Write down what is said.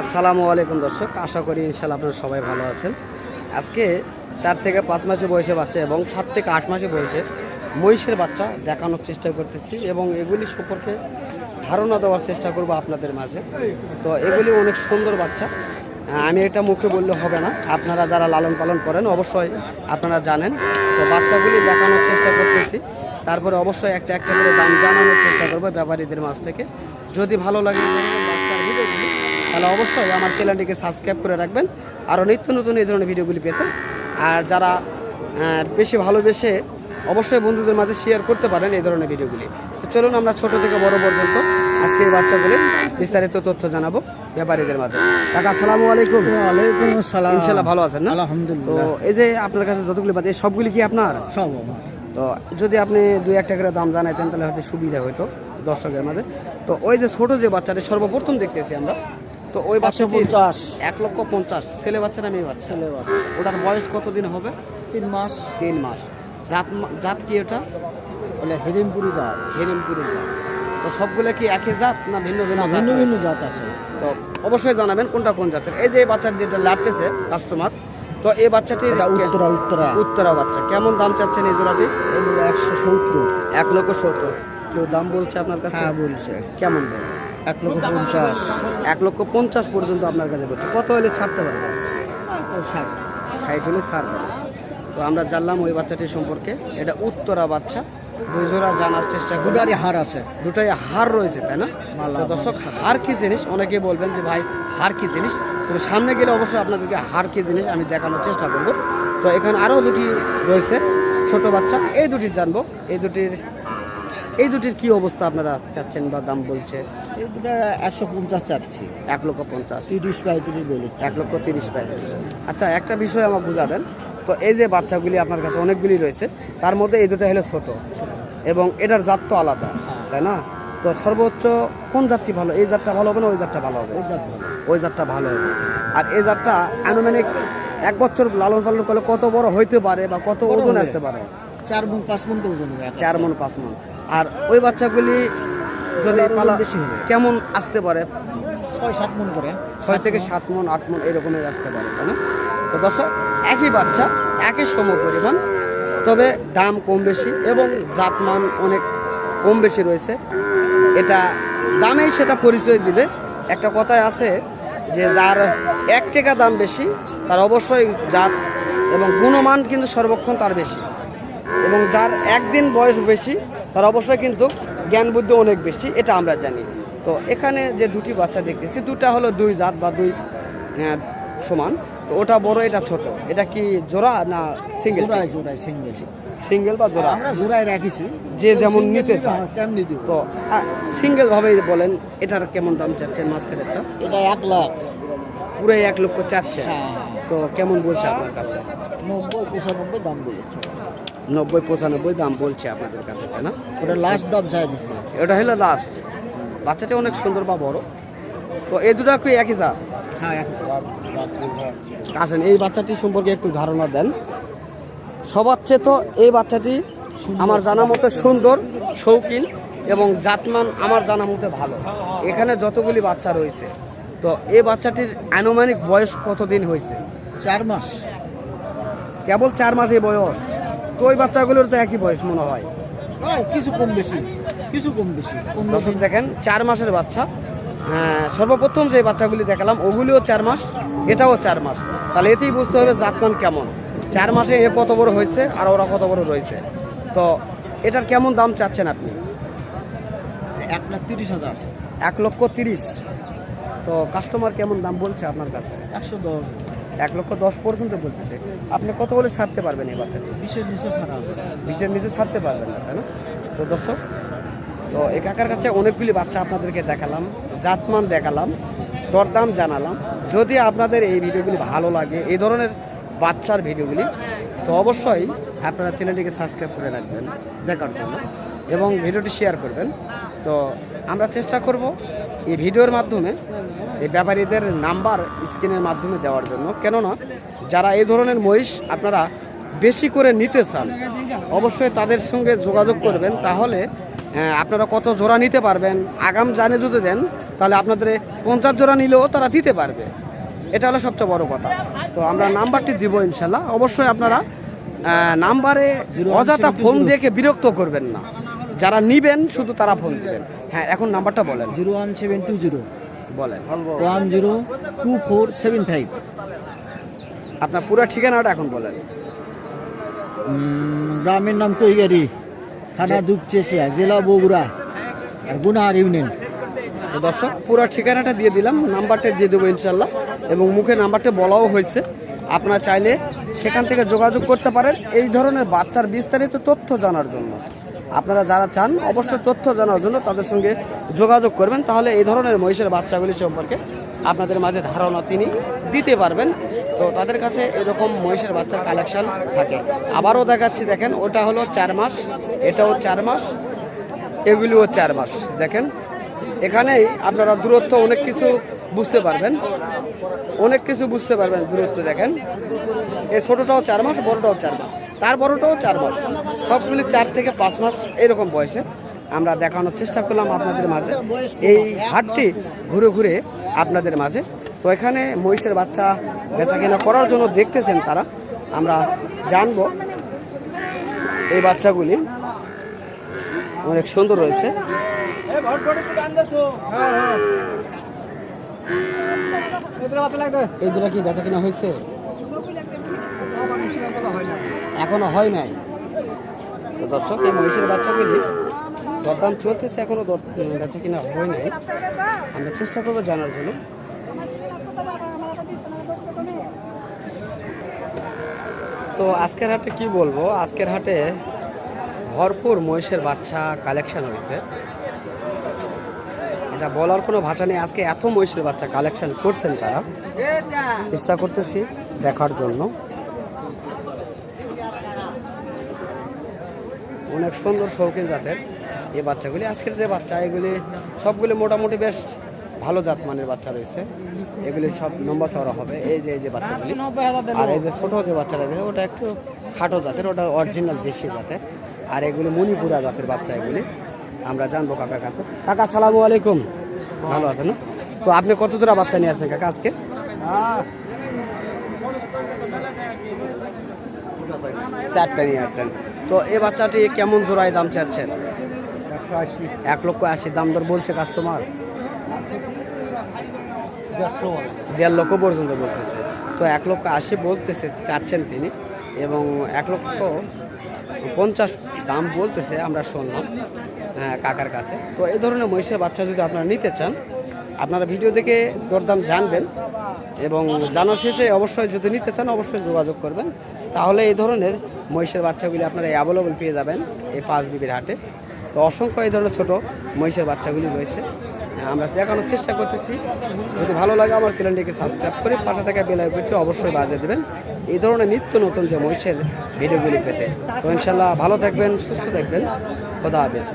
আসসালামু আলাইকুম দর্শক, আশা করি ইনশাআল্লাহ আপনারা সবাই ভালো আছেন। আজকে 4 থেকে 5 মাসের বয়সে বাচ্চা এবং 7 থেকে 8 মাসের বয়সে মহিষের বাচ্চা দেখানোর চেষ্টা করতেছি এবং এগুলি সম্পর্কে ধারণা দেওয়ার চেষ্টা করব আপনাদের মাঝে। তো এগুলি অনেক সুন্দর বাচ্চা, আমি এটা মুখে বললে হবে না, আপনারা যারা লালন পালন করেন অবশ্যই আপনারা জানেন। তো বাচ্চাগুলি দেখানোর চেষ্টা করতেছি, তারপরে অবশ্যই একটা একটা করে দাম জানানোর চেষ্টা করবো ব্যাপারীদের মাঝ থেকে। যদি ভালো লাগে বাচ্চার ভিডিওগুলি তাহলে অবশ্যই আমার চ্যানেলটিকে সাবস্ক্রাইব করে রাখবেন আরও নিত্য নতুন এই ধরনের ভিডিওগুলি পেতে। আর যারা বেশি ভালোবেসে অবশ্যই বন্ধুদের মাঝে শেয়ার করতে পারেন এই ধরনের ভিডিওগুলি। তো চলুন আমরা ছোট থেকে বড় পর্যন্ত আজকে এই বাচ্চাগুলি বিস্তারিত তথ্য জানাবো ব্যাপারীদের মাঝে। কাকা আসসালামু আলাইকুম। ওয়ালাইকুম আসসালাম। ইনশাআল্লাহ ভালো আছেন না? আলহামদুলিল্লাহ। তো এই যে আপনার কাছে যতগুলি বাচ্চা সবগুলি কি আপনার? সব। তো যদি আপনি 2-1 করে দাম জানাইতেন তাহলে হয়তো সুবিধা হতো দর্শকের মাঝে। তো ওই যে ছোট যে বাচ্চাটি সর্বপ্রথম দেখতেছি আমরা, তো ওই বাচ্চা 1,50,000 ছেলে বাচ্চা না মেয়ে বাচ্চা? ছেলে বাচ্চা। ওটার বয়স কতদিন হবে? 3 মাস। 3 মাস। জাত কি ওটা? বলে হেরিমপুরি জাত। হেরিমপুরি জাত। তো সবগুলো কি একই জাত না ভিন্ন ভিন্ন জাত? ভিন্ন ভিন্ন জাত আছে। তো অবশ্যই জানাবেন কোনটা কোন জাতের। এই যে এই বাচ্চার যেটা লাগতেছে কাস্টমার, তো এই বাচ্চাটি উত্তরা বাচ্চা, কেমন দাম চাচ্ছেন এই জোড়াটি? 170। 1,70,000। কেউ দাম বলছে আপনার কাছে? হ্যাঁ বলছে। কেমন দাম? 1,50,000। 1,50,000 পর্যন্ত আপনার কাছে বলছে। কত হলে ছাড়তে পারবেন? 60 হলে ছাড়বেন। তো আমরা জানলাম ওই বাচ্চাটি সম্পর্কে। এটা উত্তরা বাচ্চা, 2 জোড়া জানার চেষ্টা করি। দুটারই হার আছে। দুটাই হার রয়েছে, তাই না? তো দর্শক, হার কি জিনিস অনেকে বলবেন যে ভাই হার কি জিনিস, তবে সামনে গেলে অবশ্যই আপনাদেরকে হার কি জিনিস আমি দেখানোর চেষ্টা করব। তো এখানে আরও দুটি রয়েছে ছোট বাচ্চা, এই দুটির জানবো। এই দুটির কি অবস্থা আপনারা চাচ্ছেন বা দাম বলছে? এই দুটা 150 চাচ্ছি। 1,50,000। 30-35 বলেছে। 1,30,35,000। আচ্ছা, একটা বিষয় আমার বুঝাবেন। তো এই যে বাচ্চাগুলি আপনার কাছে অনেকগুলি রয়েছে, তার মধ্যে এই দুটো হলো ছোট এবং এটার জাত তো আলাদা, তাই না? তো সর্বোচ্চ কোন জাতটি ভালো? এই জাতটা ভালো হবে না ওই জাতটা ভালো হবে? ওই জাত ভালো। ওই জাতটা ভালো হবে। আর এই জাতটা আনুমানিক 1 বছর লালন পালন করলে কত বড় হইতে পারে বা কত ওজন আসতে পারে? 4 মণ 5 মণ ওজন হবে। 4 মণ 5 মণ। আর ওই বাচ্চাগুলি যদি বেশি হবে কেমন আসতে পারে? 6-7 মণ করে। 6 থেকে 7 মণ 8 মণ এরকমের আসতে পারে, তাই না? তো দর্শক, একই বাচ্চা, একই সম পরিমাণ, তবে দাম কম বেশি এবং জাতমান অনেক কম বেশি রয়েছে। এটা দামেই সেটা পরিচয় দিবে। একটা কথায় আছে যে যার 1 টাকা দাম বেশি তার অবশ্যই জাত এবং গুণমান কিন্তু সর্বক্ষণ তার বেশি, এবং যার একদিন বয়স বেশি তার অবশ্যই কিন্তু জ্ঞান বুদ্ধি অনেক বেশি, এটা আমরা জানি। তো এখানে যে দুটি বাচ্চা দেখতেছি, দুটা হলো 2 জাত বা 2 সমান। তো ওটা বড়, এটা ছোট। এটা কি জোড়া না সিঙ্গেল? জোড়ায় সিঙ্গেল। সিঙ্গেল বা জোড়া আমরা জোড়ায় রাখিছি, যে যেমন নিতে চায় তেমনি দিব। তো সিঙ্গেল ভাবেই বলেন। এটার কেমন দাম চাচ্ছেন মাঝখানেরটা? এটা 1 লাখ। পুরো 1 লক্ষ চাচ্ছে। হ্যাঁ। তো কেমন বলছে আপনার কাছে? 90-95 দাম বলেছে। 90-95 দাম বলছে আপনাদের কাছে, তাই না? ওটা লাস্ট দাম চাই দিছে। এটা হলো লাস্ট। বাচ্চাটা অনেক সুন্দর বা বড়। তো এই দুটা কি একই জাত? হ্যাঁ। আসেন এই বাচ্চাটি সম্পর্কে একটু ধারণা দেন। সবার চেয়ে তো এই বাচ্চাটি আমার জানা মতে সুন্দর, শৌখিন এবং জাতমান আমার জানা মতে ভালো। এখানে যতগুলি বাচ্চা রয়েছে, তো এই বাচ্চাটির আনুমানিক বয়স কতদিন হয়েছে? 4 মাস। কেবল 4 মাস এই বয়স? তো ওই বাচ্চাগুলোর তো একই বয়স মনে হয়। কিছু কম বেশি। দর্শক দেখেন, 4 মাসের বাচ্চা। সর্বপ্রথম যে বাচ্চাগুলি দেখালাম ওগুলিও 4 মাস, এটাও 4 মাস। তাহলে এতেই বুঝতে হবে জাতমান কেমন। 4 মাসে এ কত বড় হয়েছে আর ওরা কত বড় রয়েছে। তো এটার কেমন দাম চাচ্ছেন আপনি? 1,30,000। 1,30,000। তো কাস্টমার কেমন দাম বলছে আপনার কাছে? 110। 1,10,000 পর্যন্ত বলতেছে। আপনি কত হলে ছাড়তে পারবেন এই বাচ্চাটি? 20-এর নিচে ছাড়া হবে। 20-এর নিচে ছাড়তে পারবেন না, তাই না? তো দর্শক, তো এই কাকার কাছে অনেকগুলি বাচ্চা আপনাদেরকে দেখালাম, জাতমান দেখালাম, দরদাম জানালাম। যদি আপনাদের এই ভিডিওগুলি ভালো লাগে, এই ধরনের বাচ্চার ভিডিওগুলি, তো অবশ্যই আপনারা চ্যানেলটিকে সাবস্ক্রাইব করে রাখবেন দেখার জন্য এবং ভিডিওটি শেয়ার করবেন। তো আমরা চেষ্টা করব এই ভিডিওর মাধ্যমে এই ব্যাপারীদের নাম্বার স্ক্রিনের মাধ্যমে দেওয়ার জন্য। কেননা যারা এই ধরনের মহিষ আপনারা বেশি করে নিতে চান, অবশ্যই তাদের সঙ্গে যোগাযোগ করবেন, তাহলে আপনারা কত জোড়া নিতে পারবেন আগাম জানে যদি দেন তাহলে আপনাদের 50 জোড়া নিলেও তারা দিতে পারবে। এটা হলো সবচেয়ে বড় কথা। তো আমরা নাম্বারটি দিব ইনশাল্লাহ। অবশ্যই আপনারা নাম্বারে অযথা ফোন দেখে বিরক্ত করবেন না, যারা নিবেন শুধু তারা ফোন দিবেন। হ্যাঁ, এখন নাম্বারটা বলেন। 01720 বলেন 102475। আপনার পুরো ঠিকানাটা এখন বলেন। গ্রামের নাম কৈগারি, থানা দুপচেচিয়া, জেলা বগুড়া, আর গুনাহার ইউনিয়ন। তো দর্শক পুরো ঠিকানাটা দিয়ে দিলাম, নাম্বারটা দিয়ে দেবো ইনশাল্লাহ, এবং মুখে নাম্বারটা বলাও হয়েছে। আপনারা চাইলে সেখান থেকে যোগাযোগ করতে পারেন এই ধরনের বাচ্চার বিস্তারিত তথ্য জানার জন্য। আপনারা যারা চান অবশ্যই তথ্য জানার জন্য তাদের সঙ্গে যোগাযোগ করবেন, তাহলে এই ধরনের মহিষের বাচ্চাগুলি সম্পর্কে আপনাদের মাঝে ধারণা তিনি দিতে পারবেন। তো তাদের কাছে এরকম মহিষের বাচ্চার কালেকশন থাকে। আবারও দেখাচ্ছি, দেখেন ওটা হলো 4 মাস, এটাও 4 মাস, এগুলিও 4 মাস। দেখেন এখানেই আপনারা দূরত্ব অনেক কিছু বুঝতে পারবেন, দূরত্ব দেখেন। এই ছোটোটাও 4 মাস, বড়টাও 4 মাস, তার বড়টাও 4 মাস, সবগুলি 4 থেকে 5 মাস এরকম বয়সে আমরা দেখানোর চেষ্টা করলাম আপনাদের মাঝে এই হাটটি ঘুরে ঘুরে আপনাদের মাঝে। তো এখানে মহিষের বাচ্চা বেচাকেনা করার জন্য দেখতেছেন তারা, আমরা জানবো এই বাচ্চাগুলি অনেক সুন্দর রয়েছে। এই দুটা কি বেচাকেনা হয়েছে? এখনো হয় নাই। তো দর্শক এই মহিষের বাচ্চাগুলি দরদাম চলতেছে, এখনো বেচাকেনা হয় নাই। আমরা চেষ্টা করবো জানার জন্য। তো আজকের হাটে কি বলবো, আজকের হাটে ভরপুর মহিষের বাচ্চা কালেকশন হয়েছে, এটা বলার কোনো ভাষা নেই। আজকে এত মহিষের বাচ্চা কালেকশন করছেন তারা, চেষ্টা করতেছি দেখার জন্য। অনেক সুন্দর শৌখিন জাতের এই বাচ্চাগুলি। আজকের যে বাচ্চা এগুলি সবগুলি মোটামুটি বেশ ভালো জাত মানের বাচ্চা রয়েছে, এগুলি সব নম্বর চড়া হবে। এই যে বাচ্চাগুলি, আর এই যে ছোটো যে বাচ্চাটা রয়েছে ওটা একটু খাটো জাতের, ওটা অরিজিনাল দেশি জাতের। আর এগুলি মণিপুরা জাতের বাচ্চা এগুলি। আমরা জানবো কাকার কাছে। কাকা সালামু আলাইকুম, ভালো আছেন? তো আপনি কত জোড়া বাচ্চা নিয়ে আসছেন কাকা আজকে? 4টা নিয়ে আসছেন। তো এই বাচ্চাটি কেমন জোড়ায় দাম চাচ্ছেন? 1,80,000 দাম দর বলছে কাস্টমার, 1.5 লক্ষ পর্যন্ত বলতেছে। তো 1,80,000 বলতেছে, চাচ্ছেন তিনি, এবং 1,50,000 দাম বলতেছে আমরা শুনলাম কাকার কাছে। তো এই ধরনের মহিষের বাচ্চা যদি আপনারা নিতে চান, আপনারা ভিডিও দেখে দরদাম জানবেন, এবং জানার শেষে অবশ্যই যদি নিতে চান অবশ্যই যোগাযোগ করবেন, তাহলে এই ধরনের মহিষের বাচ্চাগুলি আপনারা অ্যাভেলেবল পেয়ে যাবেন এই 5 বিবির হাটে। তো অসংখ্য এই ধরনের ছোটো মহিষের বাচ্চাগুলি রয়েছে, আমরা দেখানোর চেষ্টা করতেছি। যদি ভালো লাগে আমার চ্যানেলটিকে সাবস্ক্রাইব করে পাশে থাকা বেল আইকনটি অবশ্যই বাজিয়ে দেবেন এই ধরনের নিত্য নতুন যে মহিষের ভিডিওগুলি পেতে। তো ইনশাল্লাহ ভালো থাকবেন, সুস্থ থাকবেন, খোদা হাফেজ।